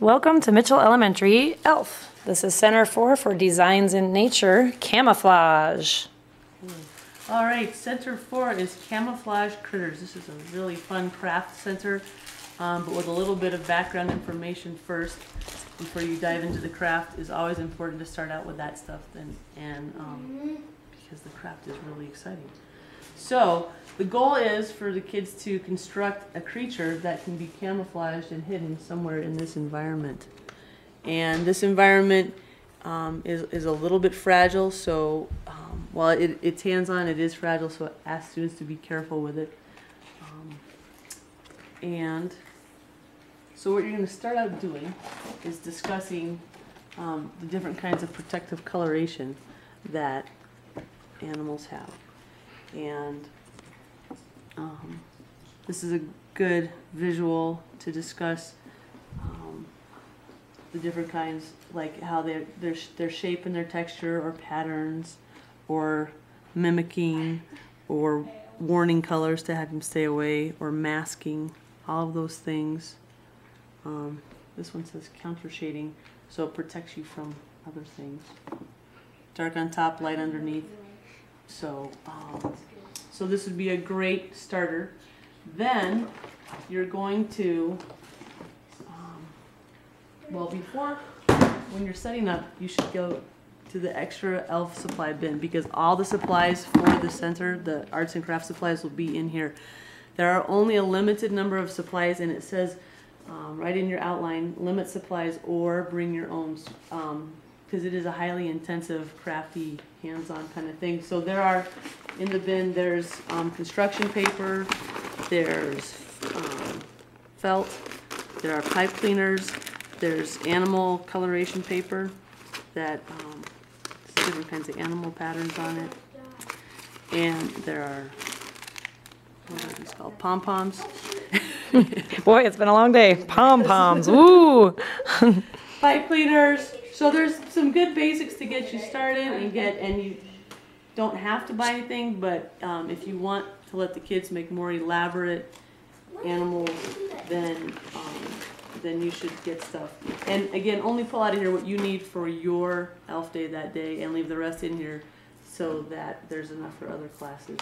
Welcome to Mitchell Elementary ELF. This is Center 4 for Designs in Nature, Camouflage. All right, Center 4 is Camouflage Critters. This is a really fun craft center, but with a little bit of background information first before you dive into the craft is always important to start out with that stuff because the craft is really exciting. So the goal is for the kids to construct a creature that can be camouflaged and hidden somewhere in this environment. And this environment is a little bit fragile, so while it's hands-on, it is fragile, so ask students to be careful with it. And so what you're going to start out doing is discussing the different kinds of protective coloration that animals have. And this is a good visual to discuss the different kinds, like how their shape and their texture or patterns or mimicking or warning colors to have them stay away or masking, all of those things. This one says counter shading, so it protects you from other things. Dark on top, light underneath. So this would be a great starter. Then you're going to, when you're setting up, you should go to the extra ELF supply bin because all the supplies for the center, the arts and crafts supplies, will be in here. There are only a limited number of supplies, and it says right in your outline, limit supplies or bring your own, because it is a highly intensive, crafty, hands-on kind of thing. So there are, in the bin, there's construction paper, there's felt, there are pipe cleaners, there's animal coloration paper that different kinds of animal patterns on it, and there are, what are these called, pom-poms. Boy, it's been a long day. Pom-poms, woo! Pipe cleaners. So there's some good basics to get you started and you don't have to buy anything, but if you want to let the kids make more elaborate animals, then you should get stuff. And again, only pull out of here what you need for your ELF day that day and leave the rest in here so that there's enough for other classes.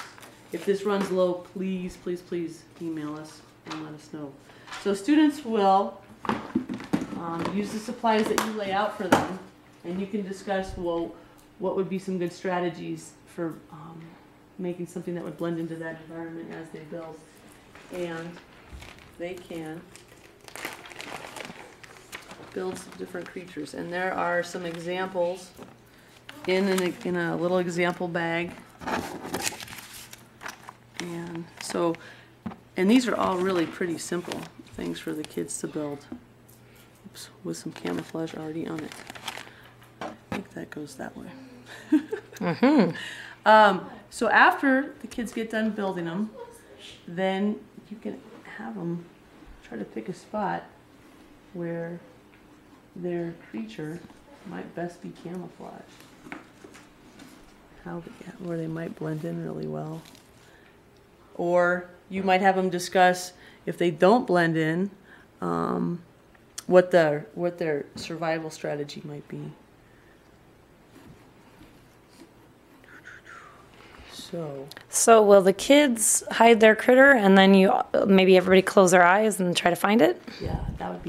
If this runs low, please, please, please email us and let us know. So students will use the supplies that you lay out for them, and you can discuss, well, what would be some good strategies for making something that would blend into that environment as they build. And they can build some different creatures. And there are some examples in a little example bag. And so, and these are all really pretty simple things for the kids to build. Oops, with some camouflage already on it. I think that goes that way. So after the kids get done building them, then you can have them try to pick a spot where their creature might best be camouflaged. Where they might blend in really well. Or you might have them discuss, if they don't blend in, what their survival strategy might be. So will the kids hide their critter and then maybe everybody close their eyes and try to find it? Yeah, that would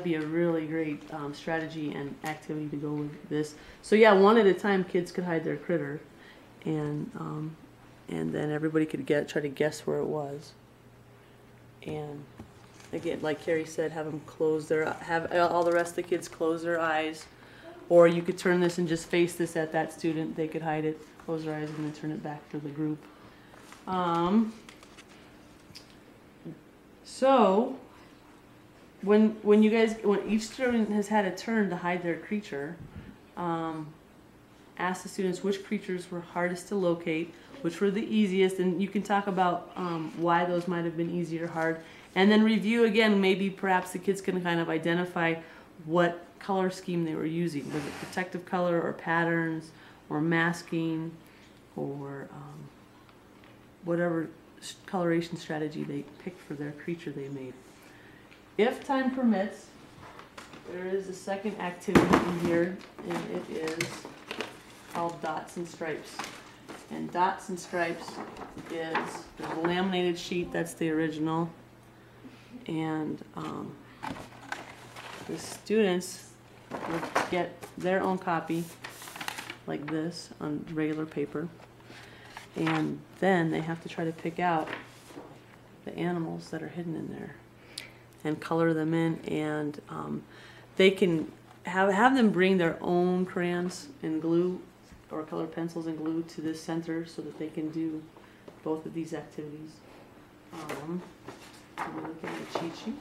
be a really great strategy and activity to go with this. So yeah, one at a time, kids could hide their critter, and then everybody could try to guess where it was. And again, like Carrie said, have them have all the rest of the kids close their eyes, or you could turn this and just face this at that student. They could hide it, close their eyes, and then turn it back to the group. So when each student has had a turn to hide their creature, ask the students which creatures were hardest to locate, which were the easiest, and you can talk about why those might have been easy or hard. And then review again, maybe perhaps the kids can kind of identify what color scheme they were using. Was it protective color or patterns or masking or whatever coloration strategy they picked for their creature they made. If time permits, There is a second activity in here, and it is called Dots and Stripes. And Dots and Stripes is there's a laminated sheet, that's the original, and the students will get their own copy like this on regular paper, and then they have to try to pick out the animals that are hidden in there and color them in, and they can have them bring their own crayons and glue or colored pencils and glue to this center so that they can do both of these activities. We're looking at a cheat sheet.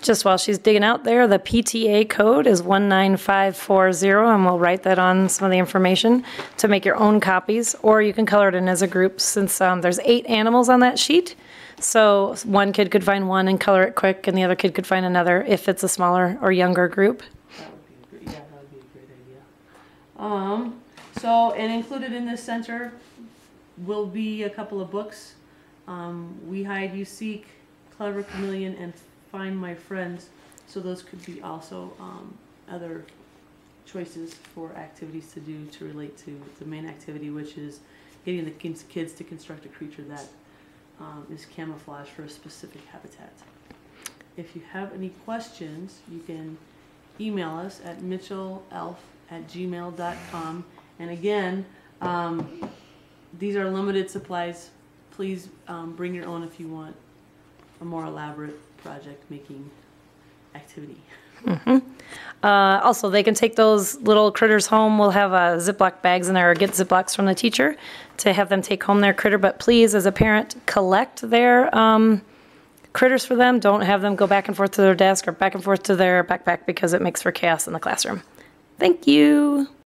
Just while she's digging out there, the PTA code is 19540, and we'll write that on some of the information to make your own copies, or you can color it in as a group since there's 8 animals on that sheet. So one kid could find one and color it quick, and the other kid could find another if it's a smaller or younger group. That would be that would be a great idea. So, and included in this center will be a couple of books. We Hide, You Seek, Clever Chameleon, and Find My Friends. So those could be also other choices for activities to do to relate to the main activity, which is getting the kids to construct a creature that is camouflage for a specific habitat. If you have any questions, you can email us at mitchellelf@gmail.com. And again, these are limited supplies. Please bring your own if you want a more elaborate project making activity. Also, they can take those little critters home. We'll have Ziploc bags in there, or get Ziplocs from the teacher to have them take home their critter. But please, as a parent, collect their critters for them. Don't have them go back and forth to their desk or back and forth to their backpack, because it makes for chaos in the classroom. Thank you.